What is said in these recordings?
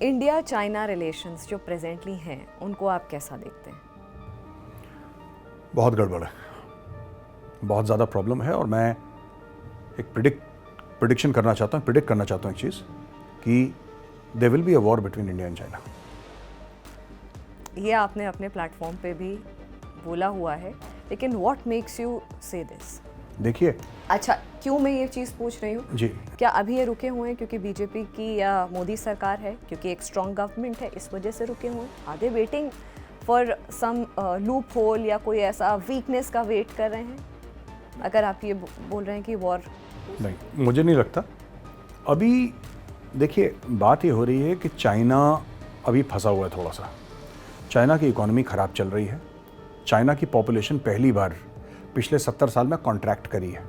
India China relations जो presently हैं उनको आप कैसा देखते हैं? बहुत गड़बड़ है, बहुत ज़्यादा प्रॉब्लम है। और मैं एक प्रिडिक्ट करना चाहता हूँ एक चीज़ कि there will be a war between India and China. ये आपने अपने प्लेटफॉर्म पे भी बोला हुआ है, लेकिन व्हाट मेक्स यू से दिस? देखिए, अच्छा, क्यों मैं ये चीज़ पूछ रही हूँ? जी, क्या अभी ये रुके हुए हैं क्योंकि बीजेपी की या मोदी सरकार है, क्योंकि एक स्ट्रॉन्ग गवर्नमेंट है, इस वजह से रुके हुए हैं? Are they waiting for some loophole या कोई ऐसा वीकनेस का वेट कर रहे हैं? अगर आप ये बोल रहे हैं कि वॉर, नहीं, मुझे नहीं लगता। अभी देखिए, बात ये हो रही है कि चाइना अभी फंसा हुआ है थोड़ा सा। चाइना की इकोनॉमी ख़राब चल रही है। चाइना की पॉपुलेशन पहली बार पिछले 70 साल में कॉन्ट्रैक्ट करी है।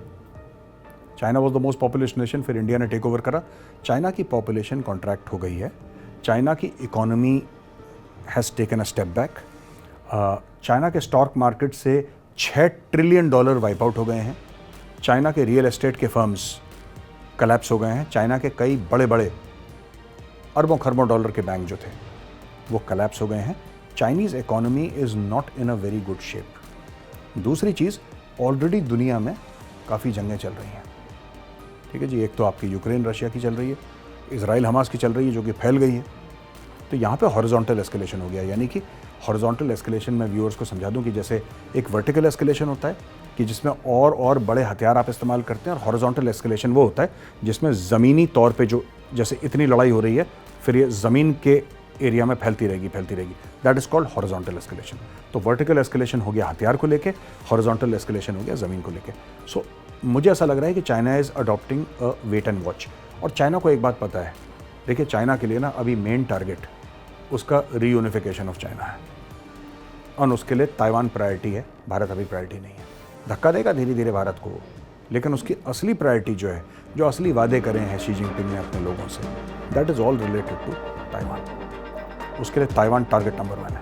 China was the most populous nation, फिर इंडिया ने टेक ओवर करा। चाइना की पॉपुलेशन कॉन्ट्रैक्ट हो गई है। चाइना की economy has taken a step back. China के स्टॉक मार्केट से $6 ट्रिलियन वाइप आउट हो गए हैं। चाइना के रियल एस्टेट के फर्म्स कलैप्स हो गए हैं। चाइना के कई बड़े बड़े अरबों खरबों डॉलर के बैंक जो थे वो कलैप्स हो गए हैं। Chinese economy is not in a very good shape. दूसरी चीज़, ऑलरेडी दुनिया में काफ़ी जंगें चल रही हैं, ठीक है जी। एक तो आपकी यूक्रेन रशिया की चल रही है, इजराइल हमास की चल रही है जो कि फैल गई है। तो यहाँ पे हॉरिजॉन्टल एस्केलेशन हो गया। यानी कि हॉरिजॉन्टल एस्केलेशन में व्यूअर्स को समझा दूँ कि जैसे एक वर्टिकल एस्केलेशन होता है कि जिसमें और बड़े हथियार आप इस्तेमाल करते हैं, और हॉरिजॉन्टल एस्केलेशन वो होता है जिसमें ज़मीनी तौर पे जो जैसे इतनी लड़ाई हो रही है, फिर ये ज़मीन के एरिया में फैलती रहेगी। That is called horizontal escalation. तो वर्टिकल एस्केलेशन हो गया हथियार को लेके, हॉरिजॉन्टल एस्केलेशन हो गया ज़मीन को लेके। सो मुझे ऐसा लग रहा है कि China is adopting a wait and watch. और चाइना को एक बात पता है, देखिए, चाइना के लिए ना अभी मेन टारगेट उसका रीयूनिफिकेशन ऑफ चाइना है, और उसके लिए ताइवान प्रायोरिटी है, भारत अभी प्रायोरिटी नहीं है। धक्का देगा धीरे धीरे भारत को, लेकिन उसकी असली प्रायोरिटी जो है, जो असली वादे करे हैं शी जिनपिंग ने अपने लोगों से, that is all related to Taiwan. उसके लिए ताइवान टारगेट नंबर 1 है।